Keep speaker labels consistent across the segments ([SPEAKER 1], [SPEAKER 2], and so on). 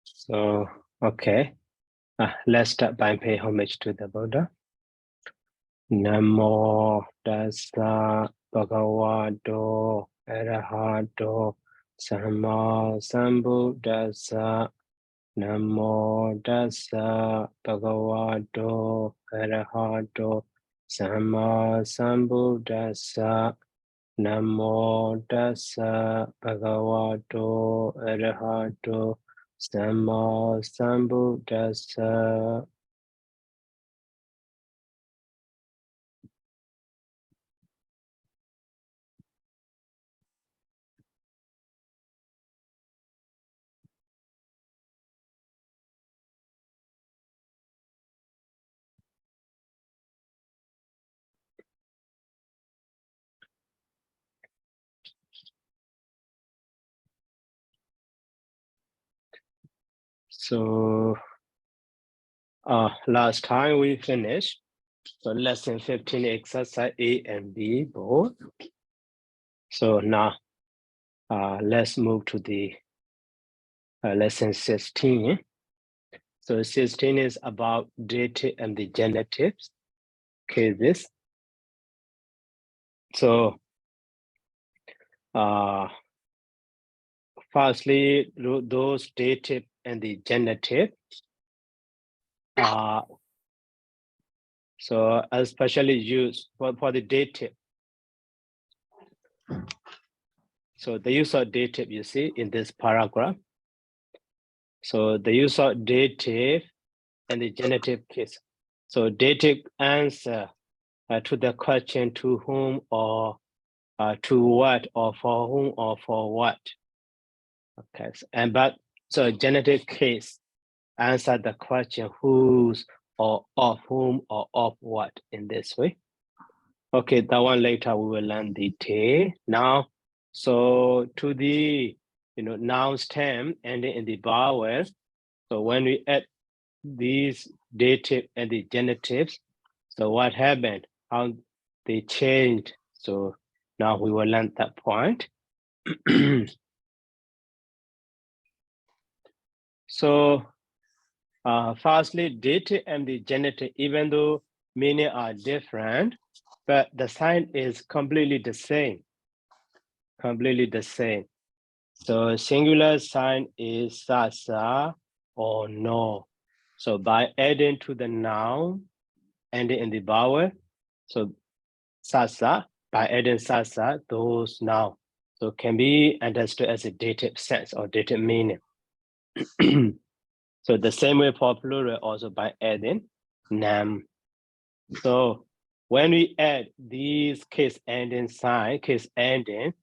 [SPEAKER 1] So, okay. Let's start by paying homage to the Buddha. Namo Tassa Bhagavato Arahato Samma Sambuddhassa. Namo Tassa Bhagavato Arahato Samma Sambuddhassa. Namo Tassa Bhagavato Arahato Samma Sambuddhassa. So last time we finished so lesson 15 exercise A and B both. So now let's move to the lesson 16. So 16 is about dative and the genitives cases. So firstly, those dative and the genitive so especially used for the dative. So the use of dative, you see in this paragraph. So the use of dative and the genitive case. So dative answer to the question to whom or to what or for whom or for what. Okay, so genitive case answer the question whose or of whom or of what in this way. Okay, that one later we will learn detail. Now, so to the noun stem ending in the vowel. So when we add these dative and the genitives, so what happened? How they changed? So now we will learn that point. So firstly, dative and the genitive, even though meaning are different, but the sign is completely the same. Completely the same. So singular sign is sasa or no. So by adding to the noun ending in the vowel, so sasa, by adding sasa, those noun, so can be understood as a dative sense or dative meaning. So the same way for plural also by adding nam. So when we add these case ending sign, case ending,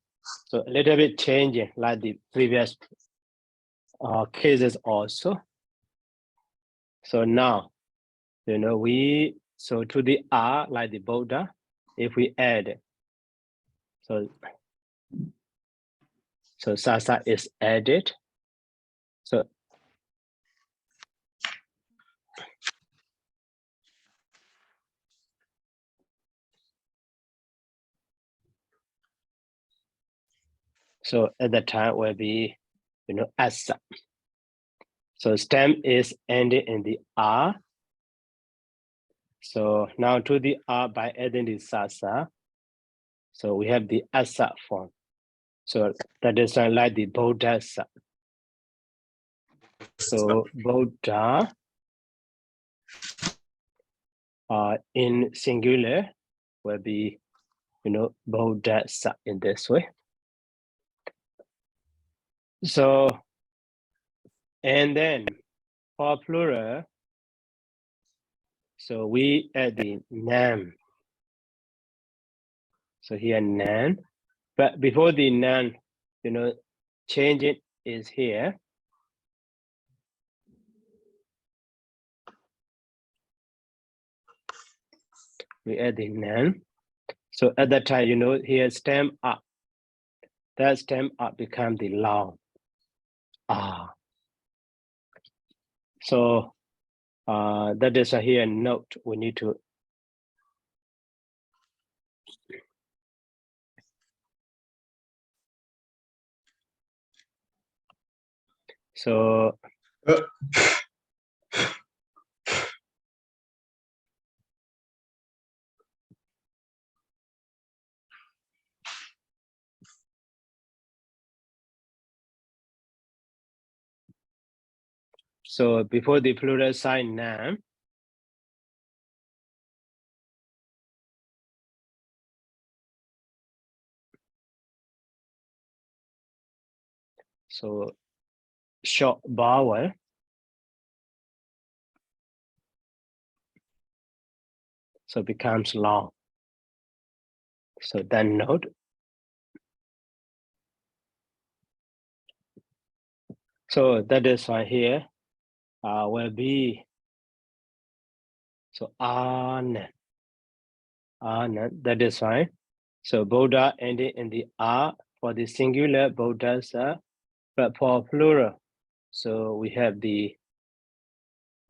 [SPEAKER 1] so a little bit changing like the previous cases also. So now, so to the R like the Buddha, if we add, so sasa is added. So at the time will be, asa. So stem is ending in the R. So now to the R by adding the sasa, so we have the asa form. So that is like the Bodhasa. So Bodha in singular will be, Bodhasa in this way. So, and then for plural, so we add the nam. So here nan, but before the nan, change it is here. We add the nan. So at that time, here stem up. That stem up become the long. So that is here note we need to. So so before the plural sign nam, so short vowel, so becomes long. So then note. So that is why here will be so anan, that is fine. So Buddha ending in the R for the singular Buddhasa, but for plural, so we have the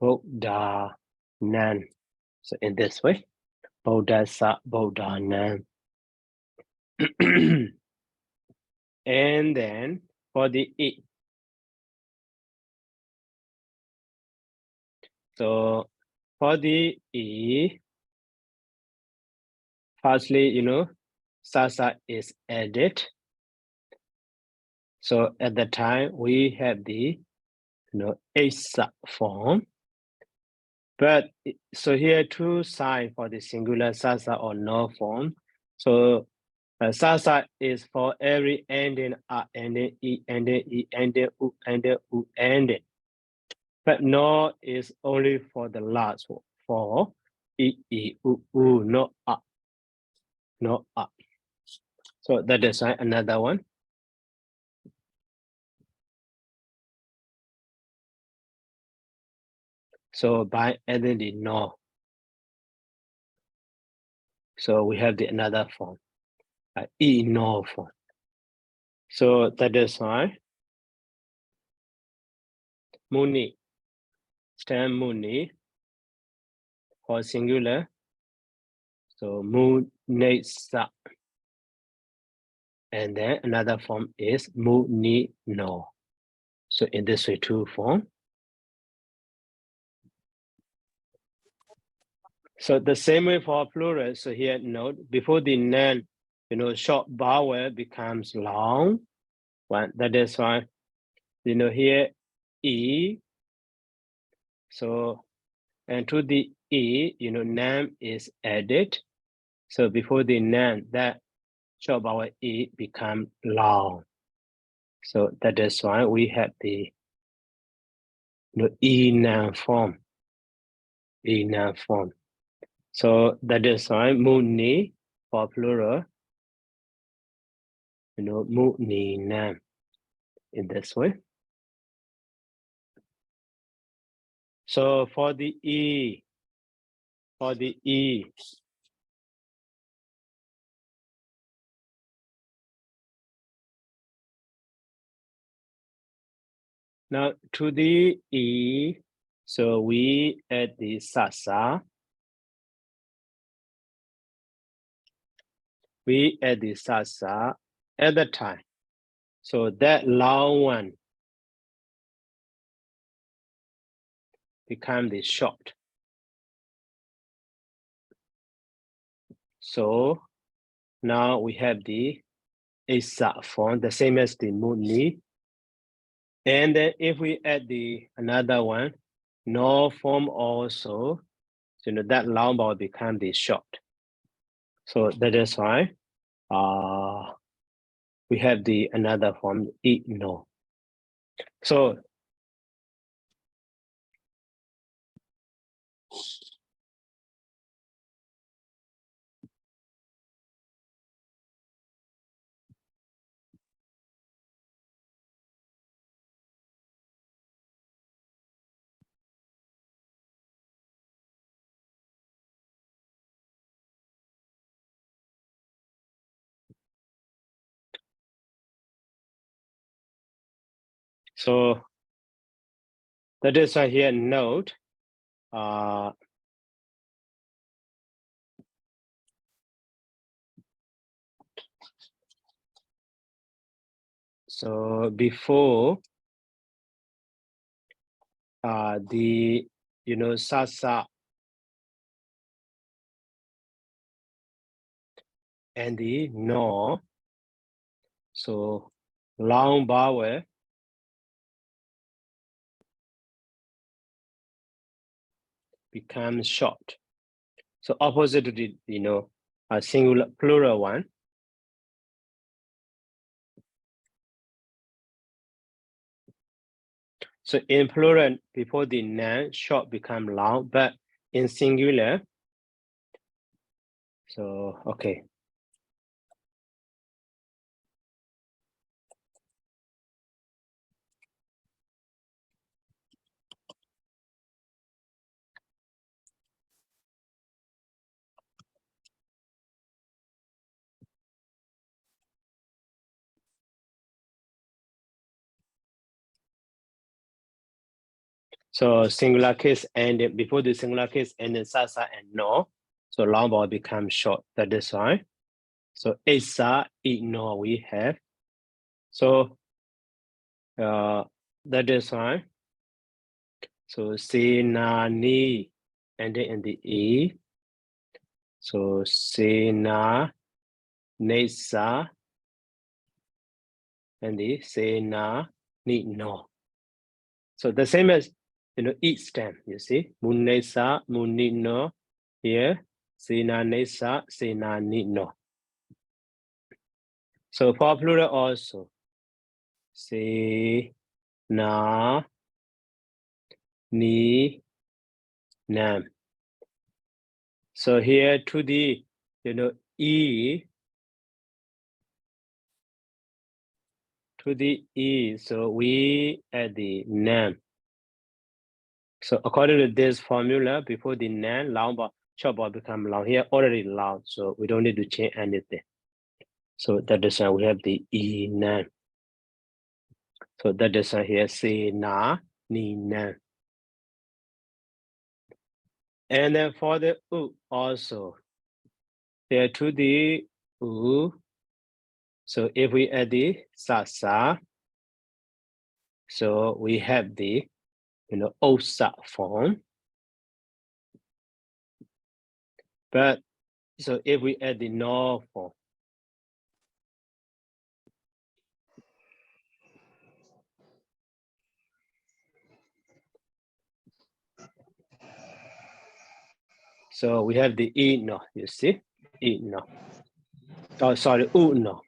[SPEAKER 1] Buddha nan. So in this way, Buddhasa, Buddha nan. And then for the E. So for the E, firstly, Sasa is added. So at the time we have the Asa form. But so here two signs for the singular Sasa or no form. So Sasa is for every ending ending, E ending, E ending, U ending, U ending. But no is only for the last one, for E, E, U, U, no up. No up. So that is another one. So by adding the no, so we have the another form, E no form. So that is why Muni, stem Muni for singular. So Munesa. And then another form is Munino. So in this way, two form. So the same way for plural. So here note before the nan, short vowel becomes long one. That is why, here E. So and to the E, nam is added. So before the nan, that short vowel E become long. So that is why we have the E noun form. E noun form. So that is why Muni for plural, Muni nam in this way. So for the E, now to the E, so we add the Sasa. We add the Sasa at the time. So that long one become the short. So now we have the Isa form, the same as the Muni. And then if we add the another one, no form also, so that long vowel become the short. So that is why we have the another form, E no. So that is why here note so before the sasa and the no. So long vowel becomes short. So opposite to the a singular plural one. So in plural, before the noun, short become long, but in singular, so okay. So singular case and before the singular case and then sasa and no, so long vowel becomes short. That is why. So isa, no we have. So that is why. So se na ni and then in the e. So se na nesa and the se na ni no. So the same as each stem, you see. Munesa, munino here. Se na nesa, se na ni no. So for plural also, se, na, ni, nam. So here to the, e, to the e, so we add the nam. So according to this formula, before the nam, long bar, short bar become long. Here already long, so we don't need to change anything. So that is why we have the e nam. So that is why here se, na, ni, nam. And then for the u also, there to the u. So if we add the sa, so we have the osa form. But so if we add the no form, so we have the e no, you see, e no. Oh, sorry, u no.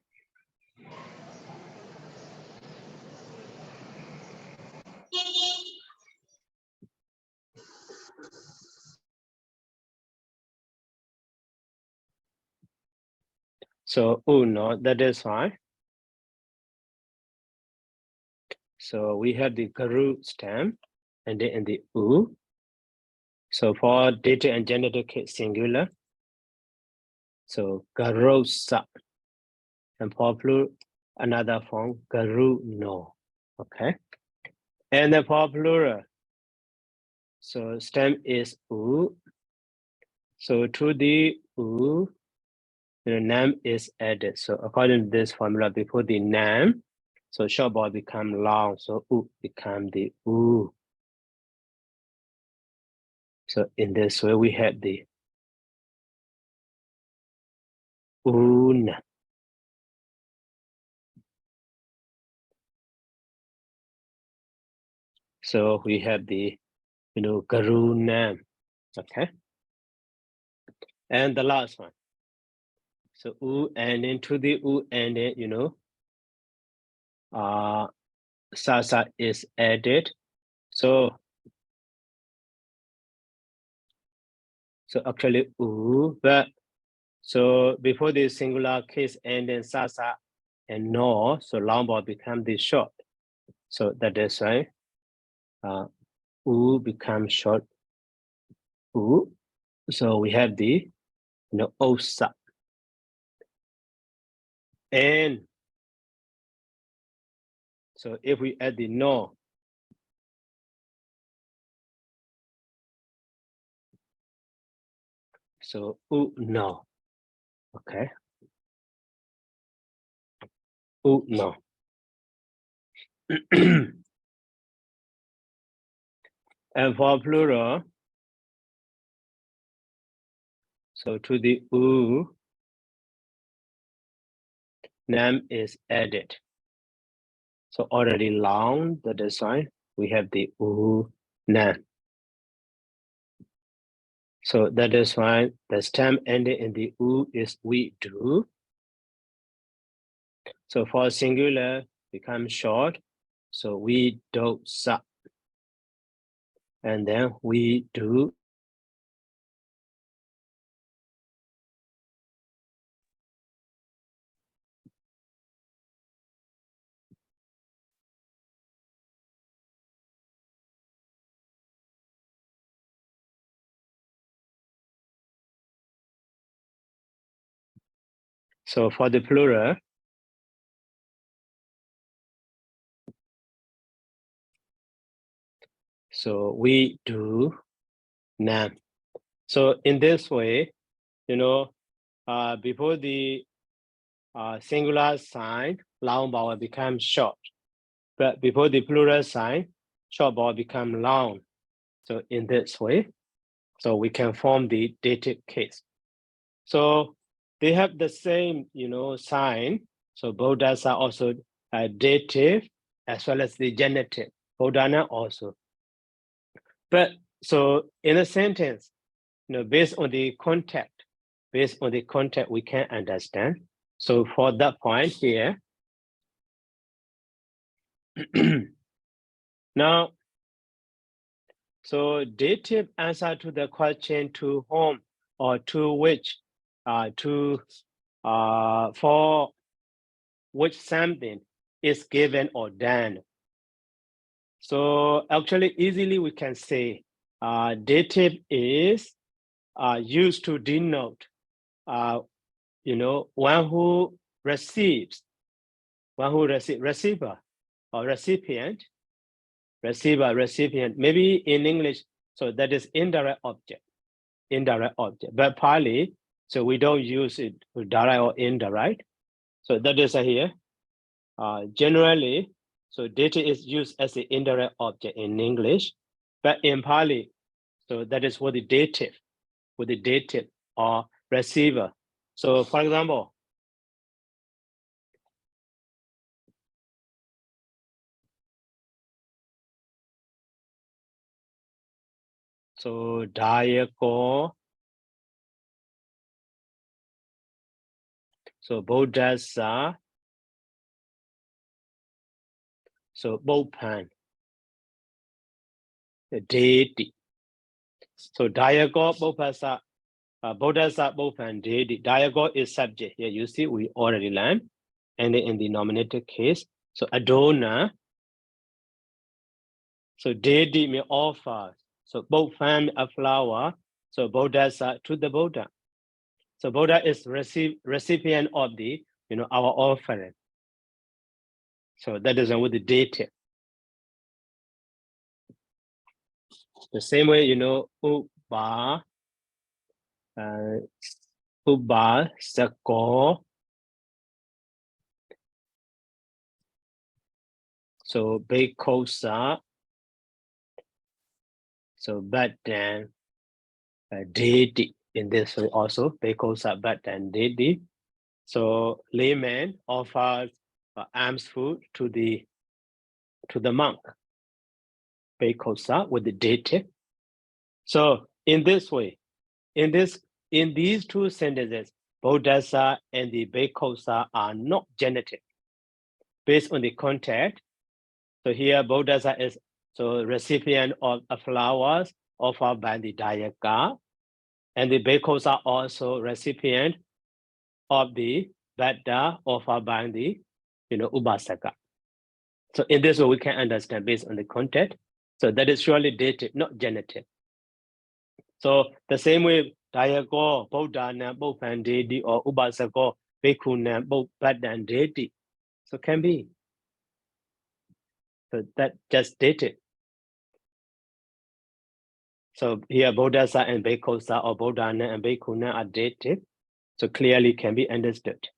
[SPEAKER 1] So u no, that is fine. So we have the garu stem and then in the u. So for dative and genitive case singular, so garosa. And for plural, another form, garu no. Okay. And then for plural, so stem is u. So to the u, the nam is added. So according to this formula, before the nam, so short vowel become long. So u become the u. So in this way, we have the un. So we have the garunam. Okay. And the last one. So u and then to the u and then sasa is added. So actually but so before the singular case and then sasa and no, so long vowel become the short. So that is why becomes short u. So we have the osa. And so if we add the no, so no. Okay. No. And for plural, so to the U, name is added. So already long the design, we have the U name. So that is why the stem ending in the U is we do. So for singular, become short. So we do sa. And then we do. So for the plural, so we do name. So in this way, you know, before the singular sign, long vowel becomes short. But before the plural sign, short vowel become long. So in this way, so we can form the dative case. So they have the same, sign. So both are also dative as well as the genitive. Bodhana also. But so in a sentence, based on the context, we can understand. So for that point here, now, so dative answer to the question to whom or to which, for which something is given or done. So actually easily we can say dative is used to denote, one who receives, receiver or recipient, recipient, maybe in English, so that is indirect object, but Pali, so we don't use it direct or indirect. So that is here. Generally, so data is used as an indirect object in English, but in Pali, so that is what the dative, or receiver. So for example, so Dayako, so Bodhasa, so Bopan, deity. So Dayako, Bopasa, Bodhasa, Bopan, deity. Dayako is subject. Here you see we already learned. And in the nominative case, so Adona, so deity may offer. So both fan a flower, so Bodhasa to the Buddha. So Buddha is recipient of the, our offering. So that is with the dative. The same way, Uba, Uba, Sako, so Bekosa, so but then deity in this way also, Bekosa, but then deity. So layman offers alms food to the monk, Bekosa with the dative. So in this way, in these two sentences, Bodhasa and the Bekosa are not genitive based on the context. So here Bodhasa is so recipient of flowers offered by the Dayaka, and the Bekosa also recipient of the Vada offered by the Ubasaka. So in this way we can understand based on the context. So that is surely dative, not genitive. So the same way Dayako, Bodhana, Bophan deity, or Ubasako, Bhikkhuna, Bodhan deity. So can be. So that just dated. So here Bodhasa and Bhikkhosa or Bodhana and Bhikkhuna are dated. So clearly can be understood.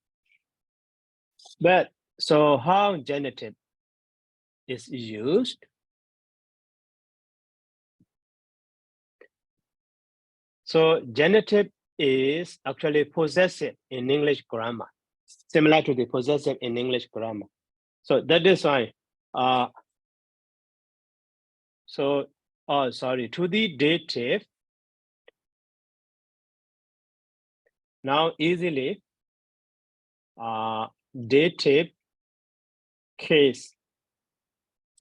[SPEAKER 1] But so how genitive is used? So genitive is actually possessive in English grammar, similar to the possessive in English grammar. So that is why, to the dative, now easily, dative case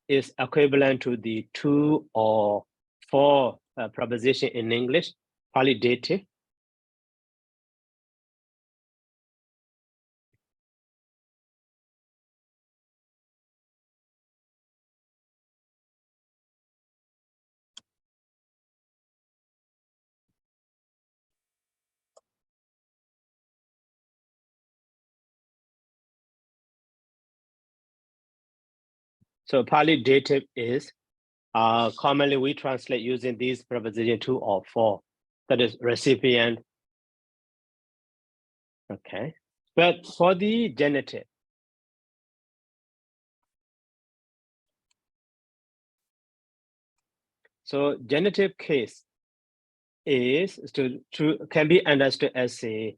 [SPEAKER 1] is equivalent to the 2 or 4 preposition in English, Pali dative. So Pali dative is commonly we translate using these preposition 2 or 4. That is recipient. Okay. But for the genitive, so genitive case is can be understood as a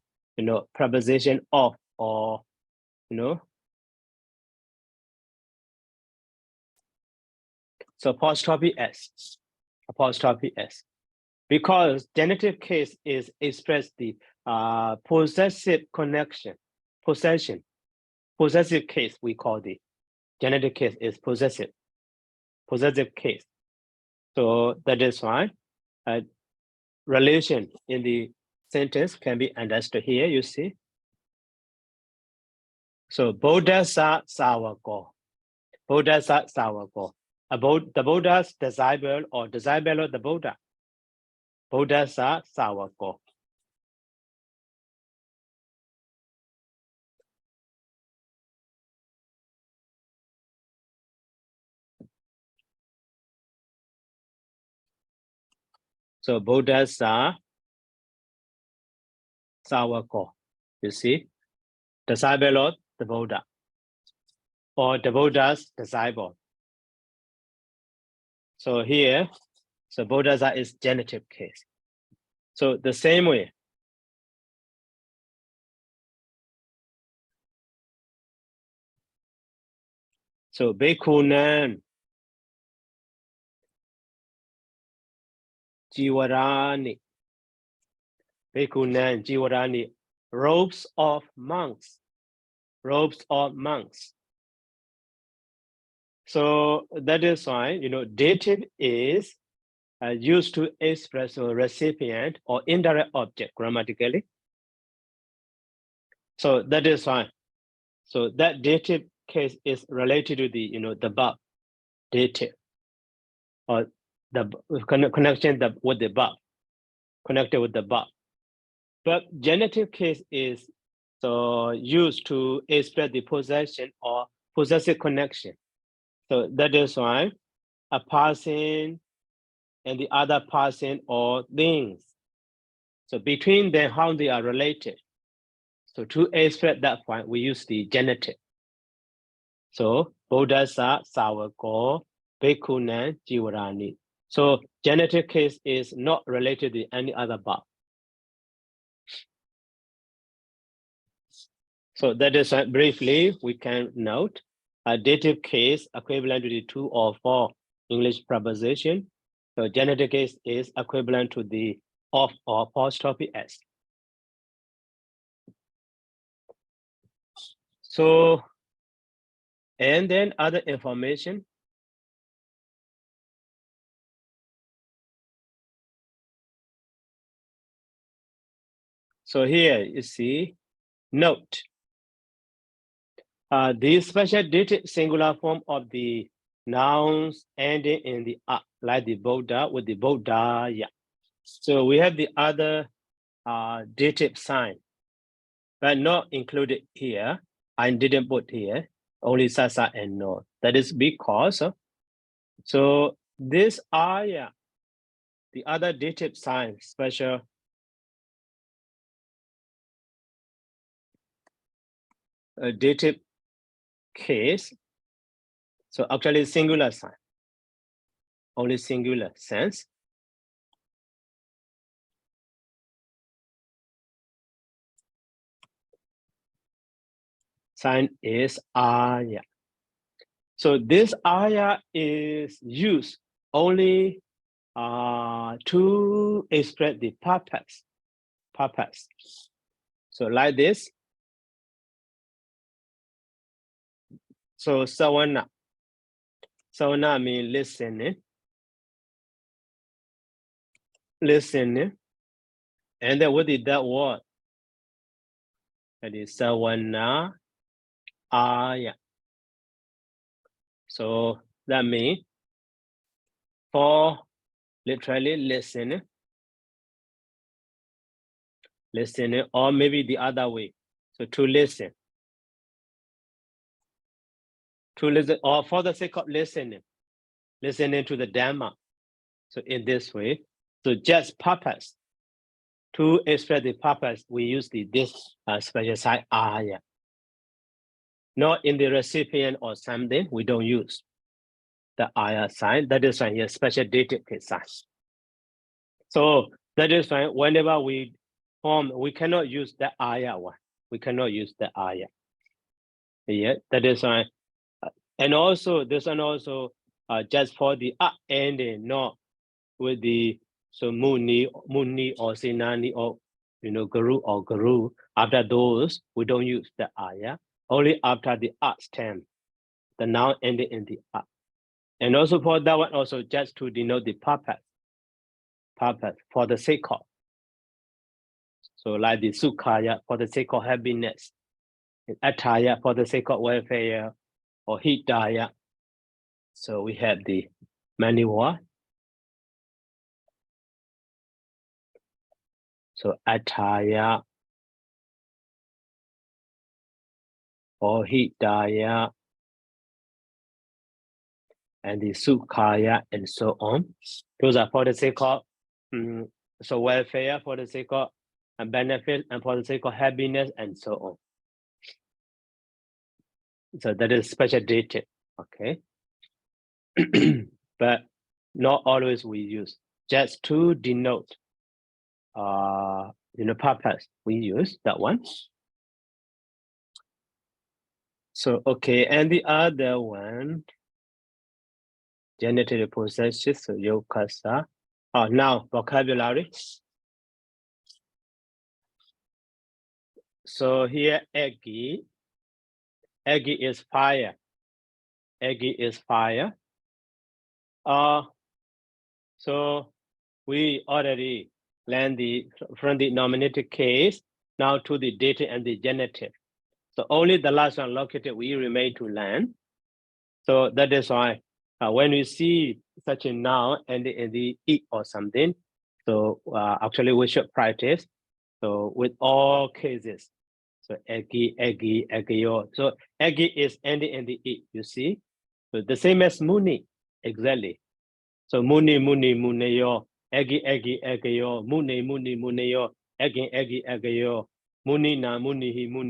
[SPEAKER 1] preposition of or so apostrophe s, because genitive case is express the possessive connection, possessive case. We call the genitive case is possessive case. So that is why relation in the sentence can be understood here. You see. So Bodhasa Sawako. Bodhasa Sawako. About the Buddha's disciple or disciple of the Buddha. Bodhasa Sawako. So Bodhasa Sawako. You see, disciple of the Buddha or the Buddha's disciple. So here, so Bodhasa is genitive case. So the same way. So Bhikkhunan Jiwarani. Bhikkhunan Jiwarani. Robes of monks. Robes of monks. So that is why, dative is used to express a recipient or indirect object grammatically. So that is why. So that dative case is related to the, the verb, dative, or the connection with the verb, connected with the verb. But genitive case is so used to express the possession or possessive connection. So that is why a person and the other person or things. So between them, how they are related. So to express that point, we use the genitive. So Bodhasa Sawako Bhikkhunan Jiwarani. So genitive case is not related to any other verb. So that is briefly we can note a dative case equivalent to the 2 or 4 English preposition. So genitive case is equivalent to the of or apostrophe s. So, and then other information. So here you see, note, the special dative singular form of the nouns ending in the like the Buddha with the Buddha, yeah. So we have the other dative sign, but not included here. I didn't put here, only Sasa and No. That is because, so this are, yeah, the other dative sign, special dative case. So actually singular sign, only singular sense. sign is aya. So this aya is used only to express the purpose. So like this. So sawana. Sawana means listening. Listening. And then what is that word? That is sawana aya. So that means for literally listening, or maybe the other way. So to listen, or for the sake of listening to the Dhamma. So in this way, so just purpose. To express the purpose, we use this special sign aya. Not in the recipient or something, we don't use the aya sign. That is why here special dative sign. So that is why whenever we form, we cannot use the aya one. We cannot use the aya. Yeah, that is why. And also this one also just for the ending, not with the so muni or sinani or guru. After those, we don't use the aya. Only after the stem, the noun ending in the and also for that one also just to denote the purpose for the sake of. So like the sukhaya for the sake of happiness, attaya for the sake of welfare, or hitaya. So we have the many words. So attaya or hitaya and the sukhaya and so on. Those are for the sake of so welfare, for the sake of benefit, and for the sake of happiness and so on. So that is special dated, okay? But not always we use, just to denote purpose, we use that one. So okay, and the other one, genitive possessive, so yokasa. Now vocabulary. So here eggy is fire. Eggy is fire. So we already learned from the nominative case now to the dative and the genitive. So only the last one located we remain to learn. So that is why when we see such a noun and the it or something, so actually we should practice. So with all cases, so eggy, eggy. So eggy is ending in the it, you see. So the same as muni, exactly. So muni yo, eggy yo, muni yo, eggy yo, muni hi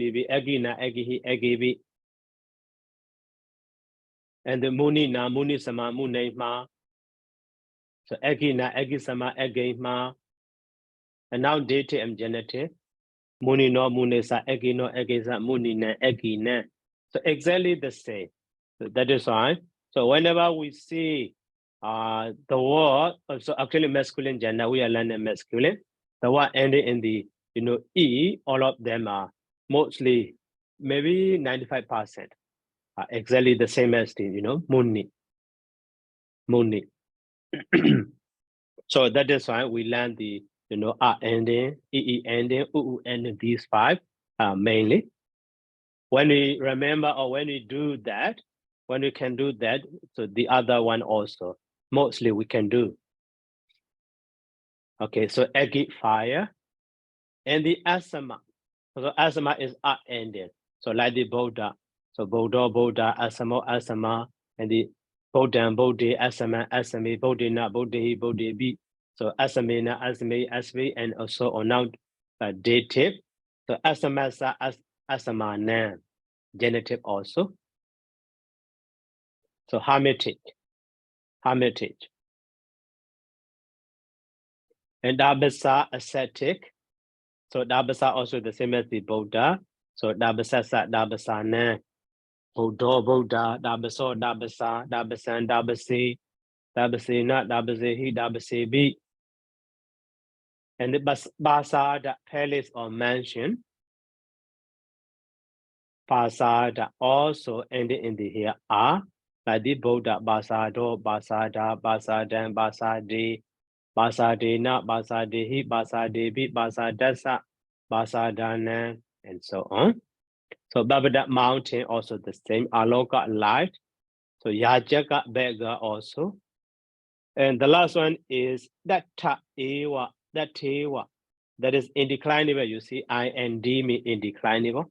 [SPEAKER 1] bi, eggy bi. And the muni sama muni ma. So eggy sama eggy ma. And now dative and genitive. Muni no muni sa eggy no eggy sa muni na eggy na. So exactly the same. So that is why. So whenever we see the word, so actually masculine gender, we are learning masculine. The word ending in the e, all of them are mostly maybe 95%. Exactly the same as the muni. So that is why we learn the ending, ending, ending, these five mainly. When we remember or when we do that, when we can do that, so the other one also mostly we can do. Okay, so eggy fire and the asama. So asama is ending. So like the Buddha. So Buddha, asama, and the Bodhan, Bodhi, asama, asami, Bodhina, Bodhi, Bodhi. So asamina, asmi, and also on now dative. So asamasa, asamana, genitive also. So hermitage. And Dabasa, ascetic. So Dabasa also the same as the Buddha. So dabasasa, dabasana, Buddha, Buddha, dabaso, dabasa, dabasan, dabasi, dabasina, dabasehi, dabasebi. And the basa, the palace or mansion, pasada also ended in the here are, like the Buddha, basado, basada, basadan, basade, basadena, basadehi, basadebi, basadasa, basadana, and so on. So Babadat mountain also the same. Aloka light. So Yajaka beggar also. And the last one is that ewa, that tewa. That is indeclinable. You see, IND mean indeclinable.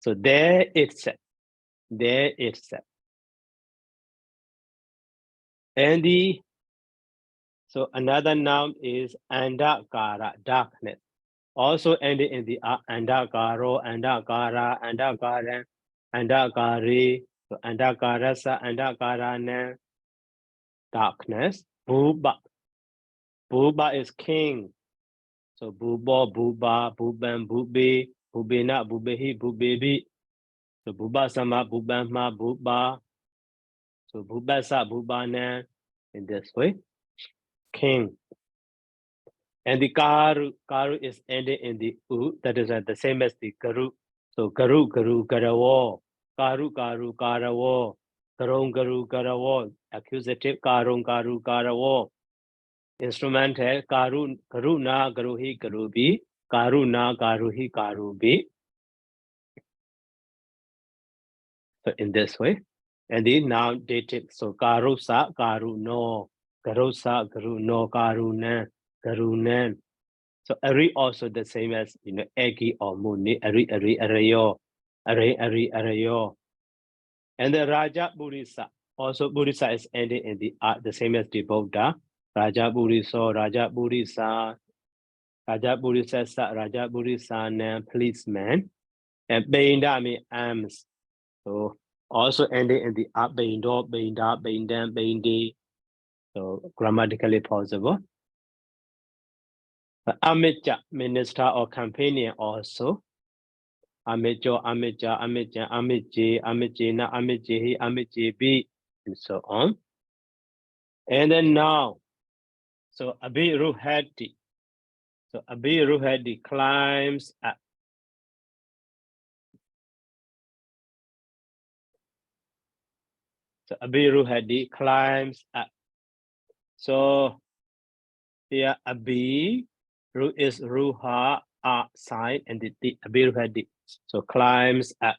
[SPEAKER 1] So there it's set. There it's set. And so another noun is andakara, darkness. Also ending in the andakaro, andakara, andakara, andakari, so andakarasa, andakarana, darkness. Buba. Buba is king. So bubo, buba, buban, bubi, bubina, bubehi, bubebi. So buba sama, bubama, buba. So bubasa, bubana, in this way. King. And the karu is ending in the u, that is the same as the garu. So garu, garawo, karu, karawo, garu, garawo, accusative, karawo. Instrumental, karuna, garuhi, garubi, karuna, garuhi, garubi. So in this way. And the noun dative, so karusa, karuno, garusa, garuno, garunan. So ari also the same as egi or muni, arayo, arayo. And the Raja Burisa, also Burisa is ending in the same as the Buddha. Raja Buriso, Raja Burisa, Raja Burisa, Raja Burisa, policeman. And Beinda means arms. So also ending in the Beindo, Beinda, Beindan, Beindi. So grammatically possible. Amidja, minister or companion also. Amidjo, Amidja, Amidja, Amidji, Amidjina, Amidjihi, Amidjibi, and so on. And then now, so Abi Ruhadi. So Abi Ruhadi climbs up. So Abi Ruhadi climbs up. So here Abi, Ru is Ruha, sign, and the Abi Ruhadi. So climbs up.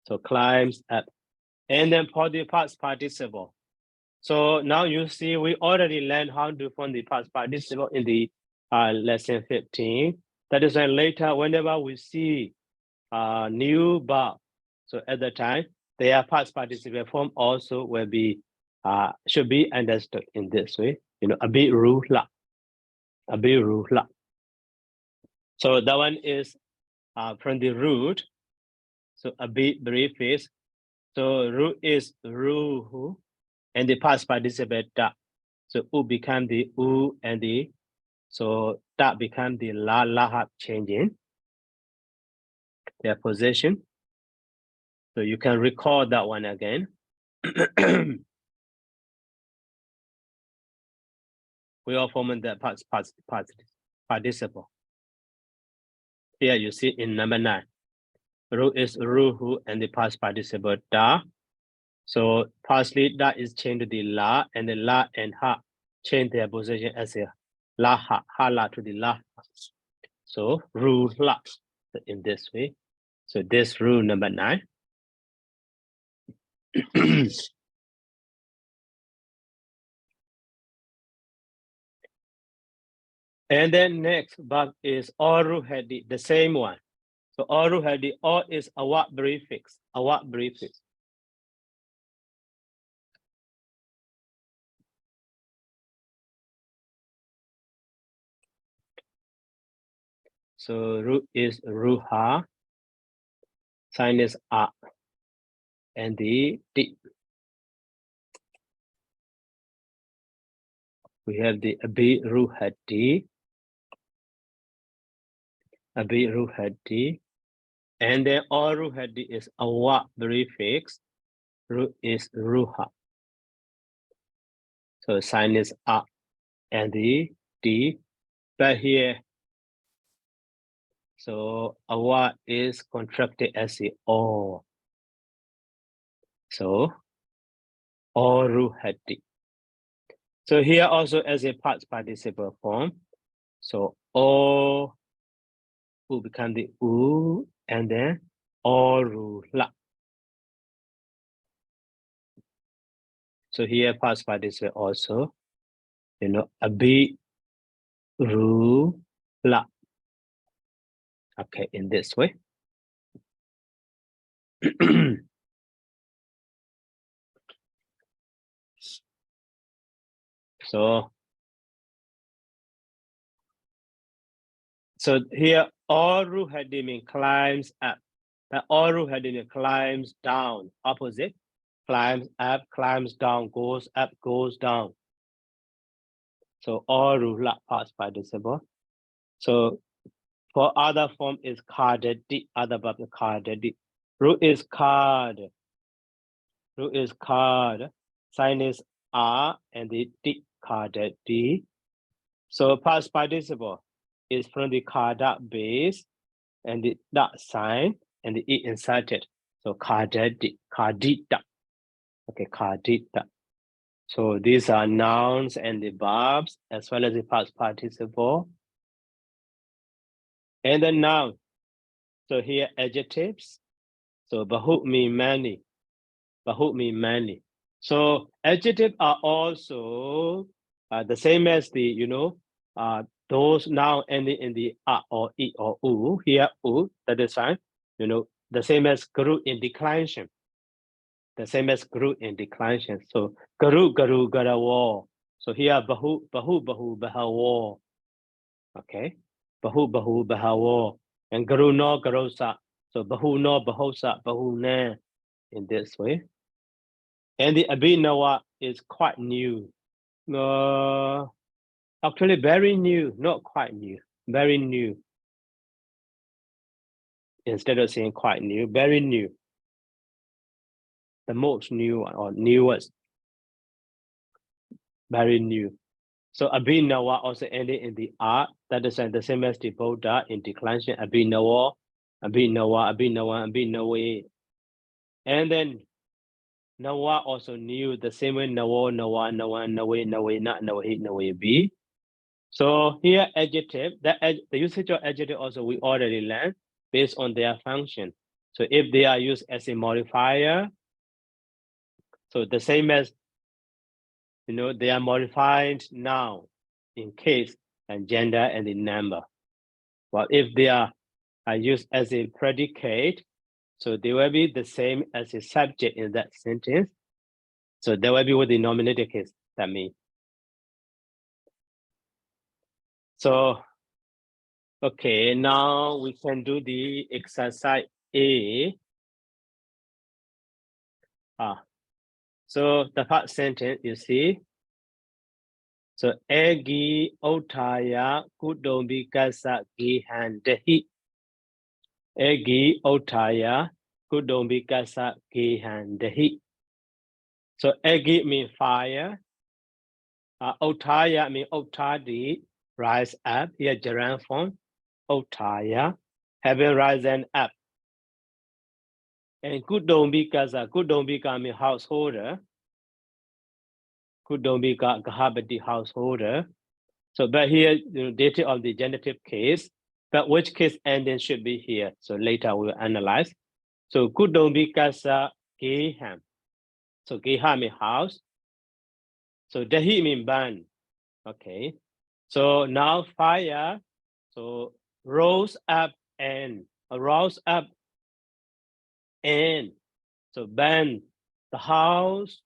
[SPEAKER 1] So climbs up. And then for the past participle. So now you see we already learned how to form the past participle in the lesson 15. That is why later, whenever we see new verb, so at the time, their past participle form also will be should be understood in this way. A bit ruhla, a bit ruhla. So that one is from the root. So a bit brief is so root is ruhu, and the past participle da. So u become the u and the so that become the la changing their position. So you can recall that one again. We are forming the participle. Here you see in number 9. Ru is ruhu and the past participle da. So partially that is changed to the la, and the la and ha change their position as a la ha la to the la. So ru la in this way. So this rule number 9. And then next verb is oru hadi, the same one. So oru hadi, or is a what prefix, a what prefix. So ru is ruha, sign is a, and the di. We have the abi ruhadi. Abhiruhati. And then Aruhati is awa prefix. Ru is ruha. So sign is a and the D. But here, so awa is contracted as the O. So Aruhati. So here also as a past participle form. So O will become the U and then Orula. So here past participle also, Abhi Rula. Okay, in this way. So here Oru Hadi means climbs up. But Oru Hadi means climbs down. Opposite. Climbs up, climbs down, goes up, goes down. So Oru La past participle. So for other form is cardedi, other but cardedi. Ru is card. Ru is card. Sign is R and the D cardedi. So past participle is from the carda base and the dot sign and the E inserted. So cardedi, cardita. Okay, cardita. So these are nouns and the verbs as well as the past participle. And the noun. So here adjectives. So bahut mean many. Bahut mean many. So adjectives are also the same as the, those noun ending in the a or e or u. Here u, that is fine. The same as guru in declension. The same as guru in declension. So guru, guru, garawo. So here bahu, bahu, bahu, bahawo. Okay. Bahu, bahu, bahawo. And guru no, garosa. So bahu no, bahosa, bahu ne. In this way. And the abhinawa is quite new. Actually very new, not quite new, very new. Instead of saying quite new, very new. The most new one or newest. Very new. So abhinawa also ending in the R. That is the same as the Buddha in declension. Abhinawa, abhinawa, abhinawa, abhinawa. And then nawa also new, the same way nawa, nawa, nawa, nawe, nawe, na, nawe, nawe, be. So here adjective, the usage of adjective also we already learned based on their function. So if they are used as a modifier, so the same as, they are modified noun in case and gender and the number. Well, if they are used as a predicate, so they will be the same as a subject in that sentence. So they will be with the nominative case, that means. So, okay, now we can do the exercise A. So the first sentence, you see. So egi otaya kudombikasa gihandehi. Egi otaya kudombikasa gihandehi. So egi means fire. Otaya means otadi, rise up. Here gerund form. Otaya, having risen up. And kudombikasa, kudombika means householder. Kudombika gahabati householder. So, but here, data of the genitive case, but which case ending should be here? So later we'll analyze. So kudombikasa geham. So geham means house. So dahi means burn. Okay. So now fire. So rose up and rose up and so burn the house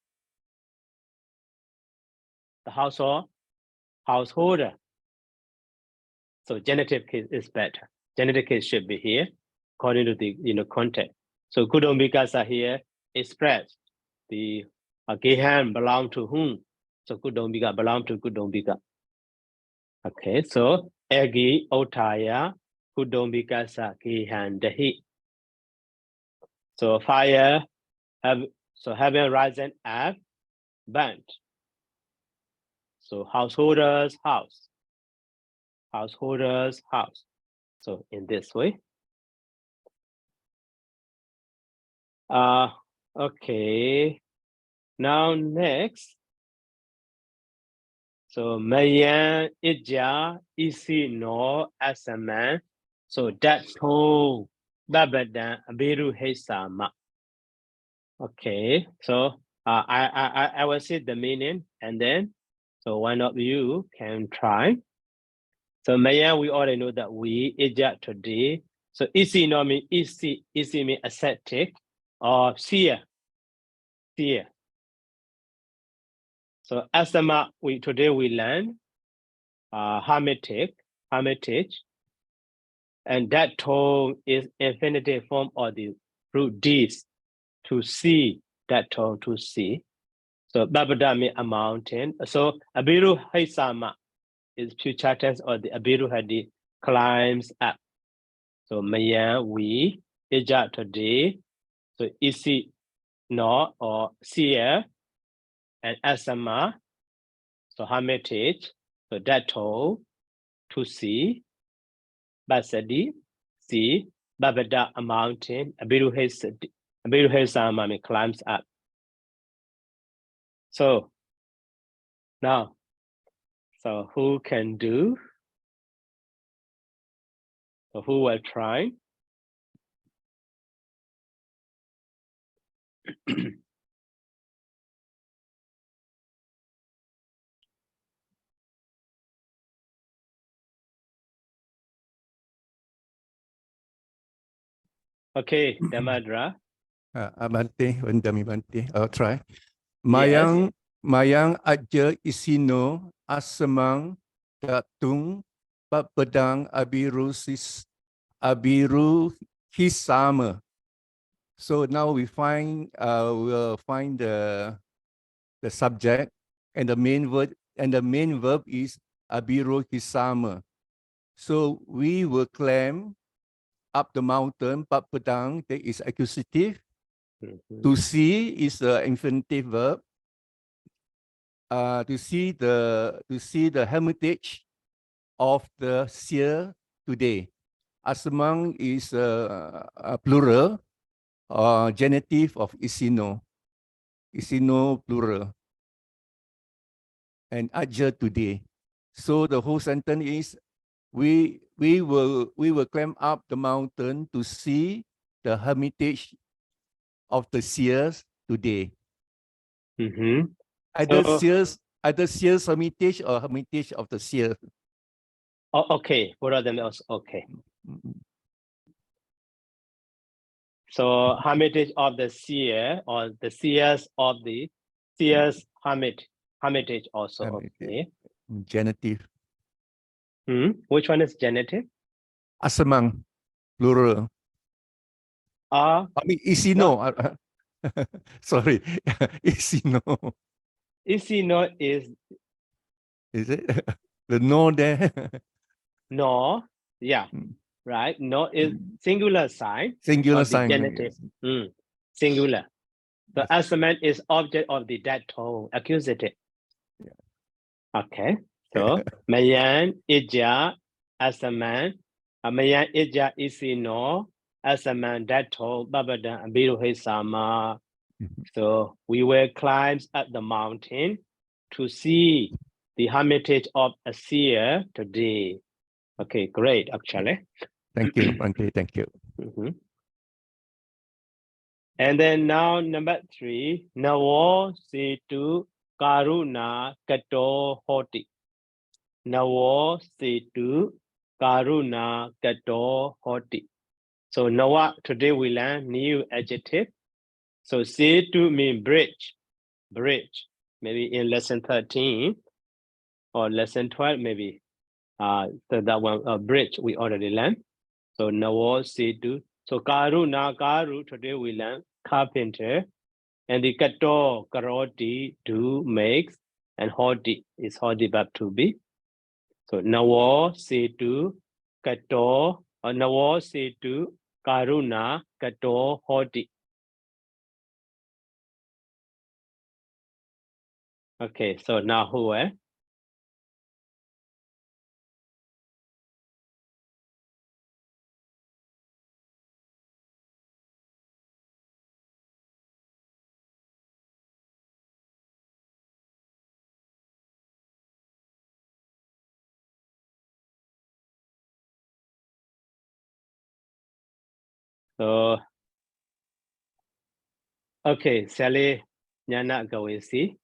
[SPEAKER 1] or householder. So genitive case is better. Genitive case should be here according to the context. So kudombikasa here express the Gehan belong to whom? So kudombika belong to kudombika. Okay, so egi otaya Kudombikasa Kihandahi. So fire having risen up, burnt. So householder's house. Householder's house. So in this way. Okay. Now next. So Mayan Ija Isi no Asaman. So that whole Babadan Abiru Hesama. Okay, so I will say the meaning and then so one of you can try. So Mayan, we already know that we Ija today. So Isi no mean Isi mean ascetic or seer. So Asama today we learn hermitage, and that tone is infinitive form of the root D's to see, that tone to see. So Babada means a mountain. So Abiru Haisama is future tense or the Abiru Hadi climbs up. So Maya we Ija today. So Isi no or seer and Asama. So hermitage. So that tone to see. Basadi, see, Babada, a mountain, Abiru Hesama climbs up. So now, so who can do? So who will try? Okay, Damadra.
[SPEAKER 2] Abante, Wandami Bante. I'll try.
[SPEAKER 1] Yes.
[SPEAKER 2] Mayang aja isino asemang datung pedang abiru hisama. So now we'll find the subject and the main verb is abiru hisama. So we will climb up the mountain, pedang, that is accusative. To see is the infinitive verb. To see the hermitage of the seer today. Asemang is a plural, genitive of isino. Isino plural. And aja today. So the whole sentence is we will climb up the mountain to see the hermitage of the seers today. Either seers hermitage or hermitage of the seer.
[SPEAKER 1] Oh, okay, both of them also okay. So hermitage of the seer or the seers of the seers hermitage also okay.
[SPEAKER 2] Genitive.
[SPEAKER 1] Which one is genitive?
[SPEAKER 2] Asemang, plural. I mean, isino. Sorry, isino.
[SPEAKER 1] Isino is
[SPEAKER 2] it? The no there?
[SPEAKER 1] No, yeah, right. No is singular sign.
[SPEAKER 2] Singular
[SPEAKER 1] of the
[SPEAKER 2] sign.
[SPEAKER 1] genitive. Singular. So Asaman is object of the that tone, accusative. Yeah. Okay. So Mayan Ija Asaman. Mayan Ija Isino Asaman that tone Babada Abiru Sama. So we will climb up the mountain to see the hermitage of a seer today. Okay, great, actually.
[SPEAKER 2] Thank you, Bante. Thank you.
[SPEAKER 1] And then now number 3, Navo Setu Karuna Kato Hoti. Navo Setu Karuna Kato Hoti. So Nawa, today we learn new adjective. So Setu means bridge. Maybe in lesson 13 or lesson 12, maybe. So that one, bridge, we already learned. So Navo Setu. So Karu, today we learn carpenter. And the kato, karoti, do, makes, and hoti is hoti verb to be. So Navo Setu Kato Navo setu karuna kato hoti. Okay, so now who? So, okay, Sally, Nyana Gawesi.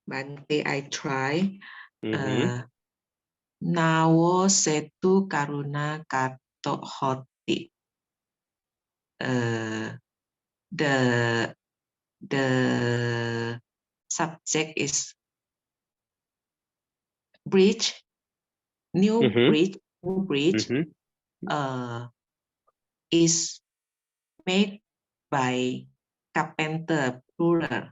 [SPEAKER 3] Bante, I try.
[SPEAKER 1] Mm-hmm.
[SPEAKER 3] Nawo setu karuna kato hoti. The subject is bridge, new bridge is made by carpenter, plural.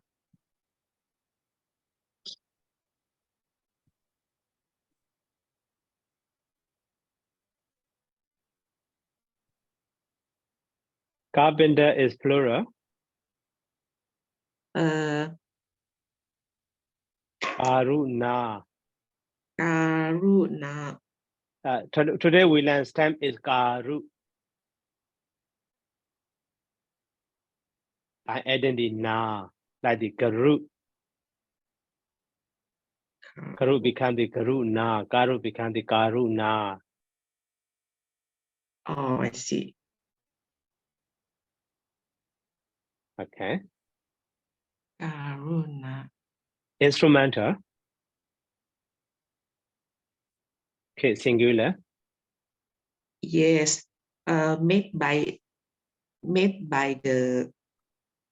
[SPEAKER 1] Carpenter is plural. Karuna.
[SPEAKER 3] Karuna.
[SPEAKER 1] Today we learn stem is karu. By adding the na, like the karu. Karu become the karuna. Karu become the karuna.
[SPEAKER 3] Oh, I see.
[SPEAKER 1] Okay.
[SPEAKER 3] Karuna.
[SPEAKER 1] Instrumental. Okay, singular.
[SPEAKER 3] Yes, made by the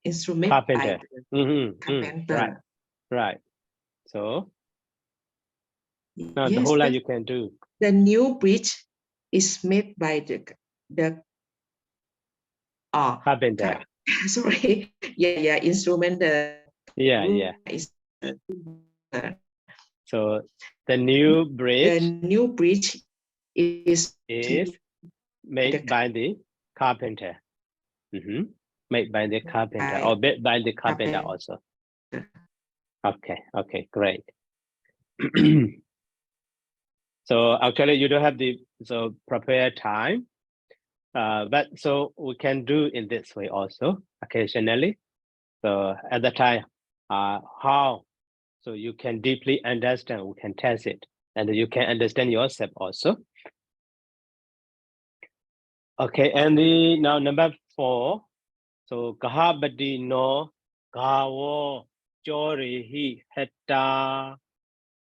[SPEAKER 3] instrument
[SPEAKER 1] Carpenter.
[SPEAKER 3] by the carpenter.
[SPEAKER 1] Right. So now
[SPEAKER 3] Yes,
[SPEAKER 1] the whole line you can do.
[SPEAKER 3] The new bridge is made by the
[SPEAKER 1] Carpenter.
[SPEAKER 3] Sorry, yeah, instrument.
[SPEAKER 1] Yeah.
[SPEAKER 3] Is
[SPEAKER 1] So the new bridge
[SPEAKER 3] is
[SPEAKER 1] made by the carpenter. Made by the carpenter or made by the carpenter also. Okay, great. So actually you don't have the prepared time, but so we can do in this way also occasionally. So at the time, how so you can deeply understand, we can test it, and you can understand yourself also. Okay, and now number 4. So Gahabadi no Gawo Jorihi Hetta.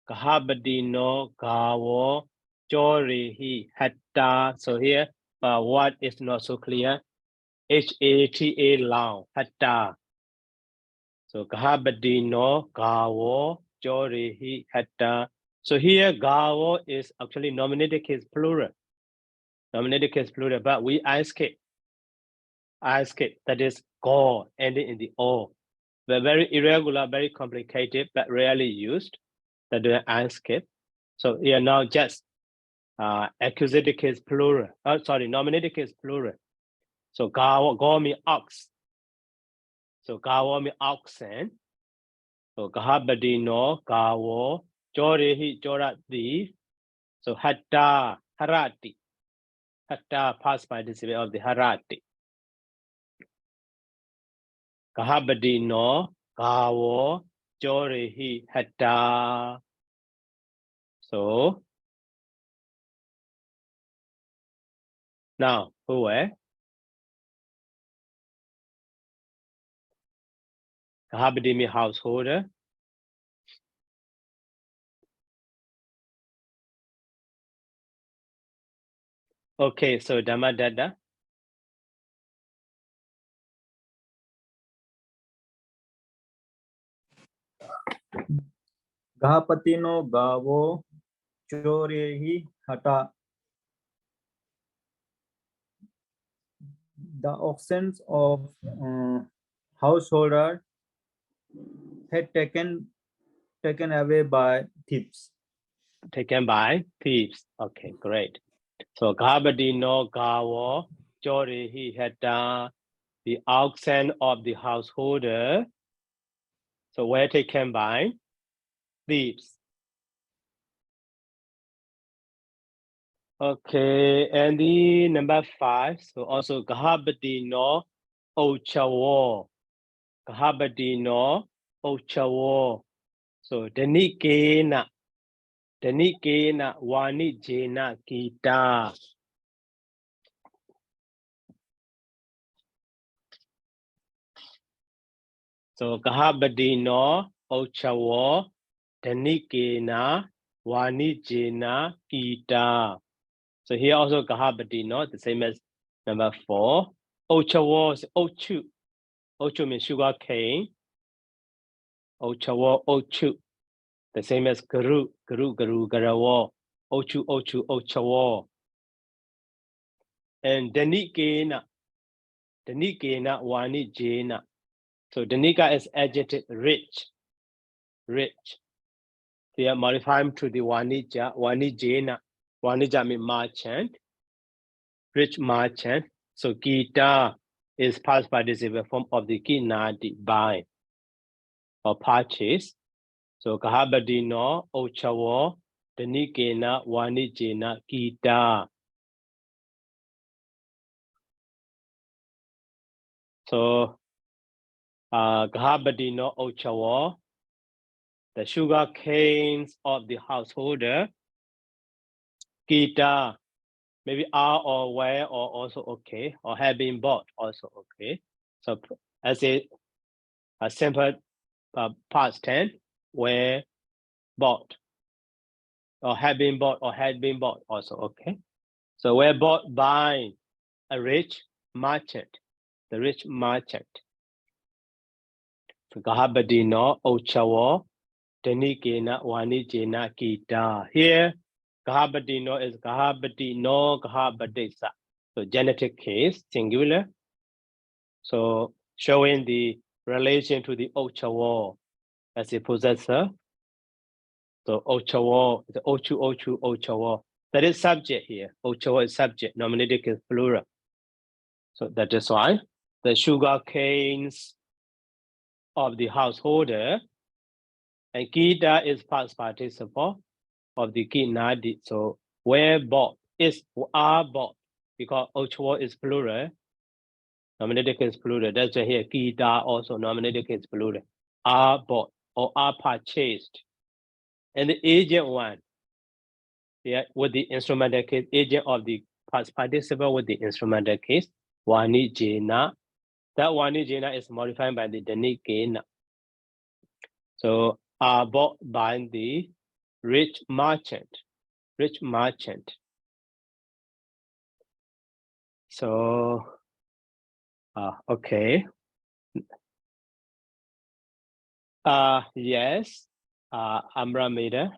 [SPEAKER 1] Gahabadi no Gawo Jorihi Hatta. So here, what is not so clear? Hata long Hatta. So Gahabadi no Gawo Jorihi Hatta. So here Gawo is actually nominated case plural. Nominated case plural, but we ask it. That is go ending in the O. They're very irregular, very complicated, but rarely used. That do ask it. So here now just accusative case plural. Nominative case plural. So go means ox. So gawo means oxen. So gahabadi no gawo jorehi jorati. So hatta harati. Hatta past participle of the harati. Gahabadi no gawo jorehi hatta. So now who? Gahabadi means householder. Okay, so Dhamma Dada.
[SPEAKER 4] Gahapati no gavo chorehi hata. The oxen of householder had taken away by thieves.
[SPEAKER 1] Taken by thieves. Okay, great. So Gahabadino Gawo Jorihi Heta, the oxen of the householder. So where taken by thieves. Okay, and the number 5. So also Gahabadino Ochawo. Gahabadino Ochawo. So Danikena Wani Jena Kita. So Gahabadino Ochawo Danikena Wani Jena Kita. So here also Gahabadino, the same as number 4. Ochawo is Ochu. Ochu means sugar cane. Ochawo Ochu. The same as Guru, Garawo. Ochu, Ochawo. And Danikena Wani Jena. So Danika is adjective rich. They are modified to the Wanija, Wanijena. Wanija means merchant, rich merchant. So Gita is past participle form of the Kinadi, buy or purchase. So Gahabadino, Ochawo, Danikena, Wanijena, Gita. So Gahabadino, Ochawo, the sugar canes of the householder. Gita, maybe are or where or also okay, or have been bought also okay. So as a simple past tense, where bought, or have been bought or had been bought also okay. So where bought by a rich merchant, the rich merchant. So Gahabadino Ochawo Danikena Wanijena Kita. Here Gahabadino is Gahabadino Gahabadesa. So genitive case, singular. So showing the relation to the Ochawo as a possessor. So Ochawo, the Ochawo. That is subject here. Ochawo is subject, nominative is plural. So that is why the sugar canes of the householder, and Kita is past participle of the Kinadi. So where bought is are bought, because Ochawo is plural. Nominative is plural. That's why here Kita also nominative is plural. Are bought or are purchased. And the agent one, yeah, with the instrumental case, agent of the past participle with the instrumental case, Wani Jena. That Wani Jena is modified by the Danikena. So are bought by the rich merchant. So okay. Yes. Amramida.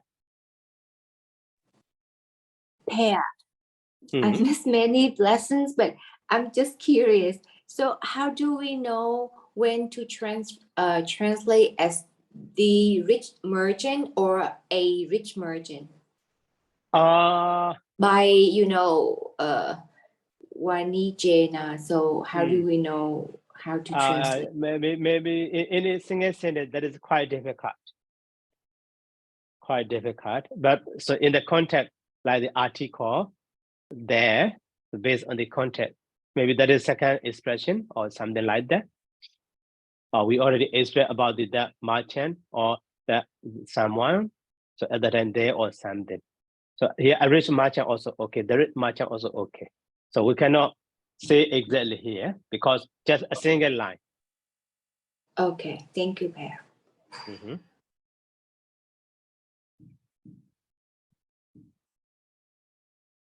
[SPEAKER 5] Pair. I
[SPEAKER 1] Mhm.
[SPEAKER 5] missed many lessons, but I'm just curious. So how do we know when to translate as the rich merchant or a rich merchant? By, Wani Jena. So how do we know how to translate?
[SPEAKER 1] Maybe in a single sentence that is quite difficult. But so in the context, like the article there, based on the context, maybe that is second expression or something like that. Or we already explained about that merchant or that someone. So other than there or something. So here a rich merchant also okay. The rich merchant also okay. So we cannot say exactly here because just a single line.
[SPEAKER 5] Okay, thank you, Pair.
[SPEAKER 1] Mhm.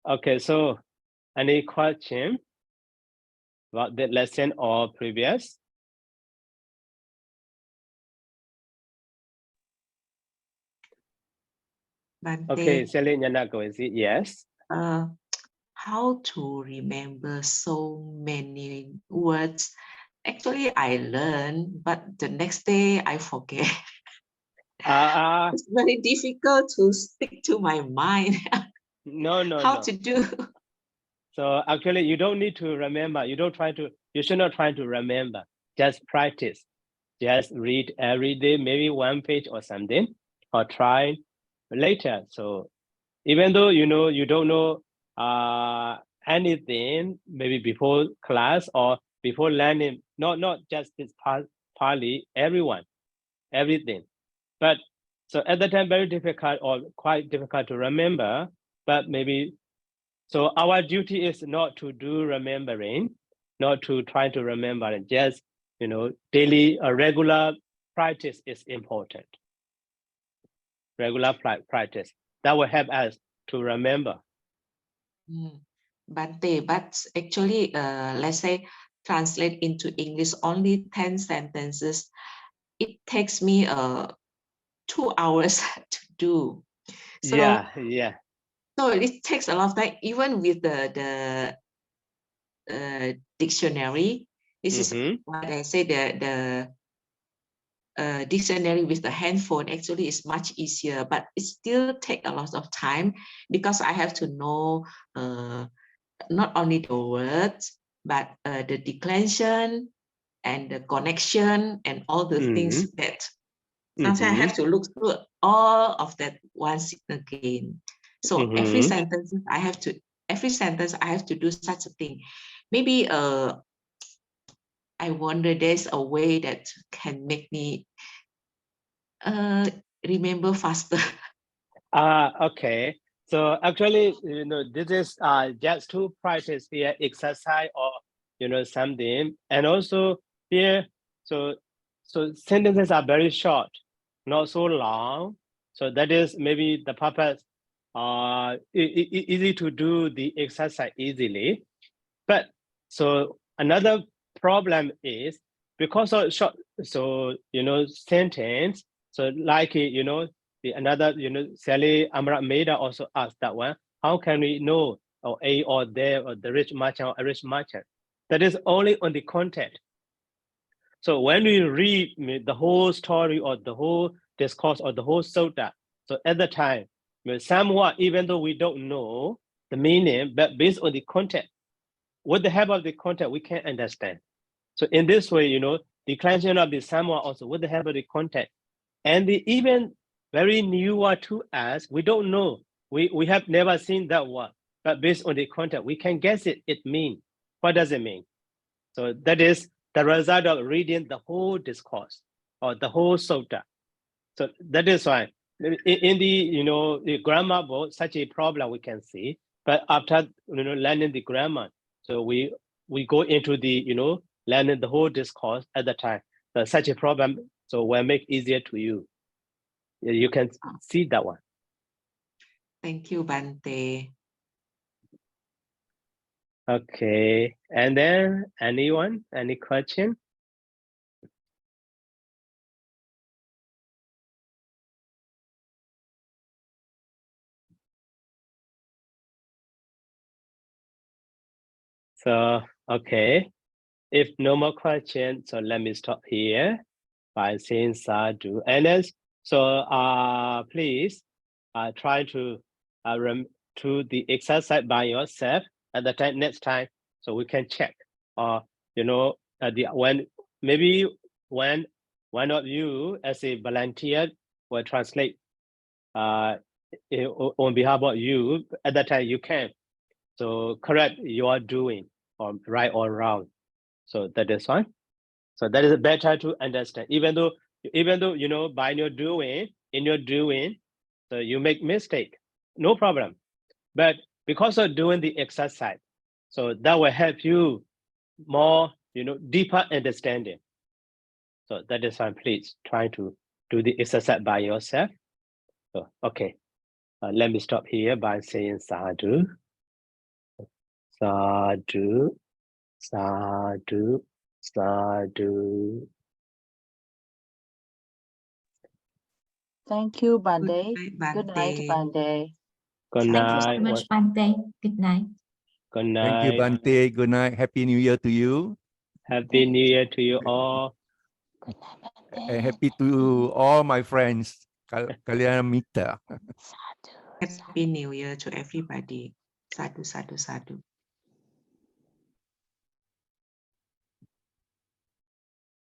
[SPEAKER 1] Okay, so any question about the lesson or previous? Okay,
[SPEAKER 3] Bante,
[SPEAKER 1] Celine Yanako, is it? Yes.
[SPEAKER 3] how to remember so many words? Actually, I learned, but the next day I forget. It's very difficult to stick to my mind.
[SPEAKER 1] No.
[SPEAKER 3] How to do?
[SPEAKER 1] So actually, you don't need to remember. You should not try to remember. Just practice. Just read every day, maybe one page or something, or try later. So even though you don't know anything, maybe before class or before learning, not just this partly, everything. But so at the time, very difficult or quite difficult to remember, but maybe, so our duty is not to do remembering, not to try to remember, and just, daily, regular practice is important. Regular practice, that will help us to remember.
[SPEAKER 3] Bante, but actually, let's say, translate into English only 10 sentences. It takes me 2 hours to do. So,
[SPEAKER 1] Yeah.
[SPEAKER 3] So it takes a lot of time, even with the dictionary. This is what I say, the dictionary with the handphone actually is much easier, but it still takes a lot of time because I have to know not only the words, but the declension and the connection and all the things that sometimes I have to look through all of that once again. So every sentence I have to do such a thing. Maybe I wonder there's a way that can make me remember faster.
[SPEAKER 1] Okay. So actually, this is just to practice here, exercise or something, and also here, so sentences are very short, not so long. So that is maybe the purpose. Easy to do the exercise easily, but so another problem is because of short, so sentence. So like another Sally Amrameda also asked that one. How can we know or a or there or the rich merchant or a rich merchant? That is only on the content. So when we read the whole story or the whole discourse or the whole sutta, so at the time, somewhat, even though we don't know the meaning, but based on the content, with the help of the content, we can understand. So in this way, declension of the somewhat also with the help of the content, and even very newer to us, we don't know. We have never seen that one, but based on the content, we can guess it means. What does it mean? So that is the result of reading the whole discourse or the whole sutta. So that is why in the grammar book, such a problem we can see. But after learning the grammar, so we go into the learning the whole discourse at the time. So such a problem so will make easier to you. You can see that one.
[SPEAKER 3] Thank you, Bante.
[SPEAKER 1] Okay, and then anyone, any question? So, okay, if no more questions, so let me stop here by saying sadhu. And then, so please try to to the exercise by yourself at the time next time, so we can check. Or when maybe when one of you as a volunteer will translate on behalf of you at that time you can. So correct you are doing or right or wrong. So that is fine. So that is better to understand. Even though by your doing, in your doing, so you make mistake, no problem. But because of doing the exercise, so that will help you more, deeper understanding. So that is fine. Please try to do the exercise by yourself. So okay, let me stop here by saying sadhu, sadhu, sadhu, sadhu.
[SPEAKER 6] Thank you, Bante.
[SPEAKER 3] Good night,
[SPEAKER 6] Good night,
[SPEAKER 3] Bante.
[SPEAKER 6] Bante.
[SPEAKER 1] Good
[SPEAKER 5] Thank you so
[SPEAKER 1] night.
[SPEAKER 5] much, Bante. Good night.
[SPEAKER 1] Good night.
[SPEAKER 2] Thank you, Bante. Good night. Happy New Year to you.
[SPEAKER 1] Happy New Year to you all.
[SPEAKER 6] Good night, Bante.
[SPEAKER 2] And happy to all my friends. Kalyana Mita.
[SPEAKER 6] Sadhu.
[SPEAKER 3] Happy New Year to everybody. Sadhu, sadhu, sadhu.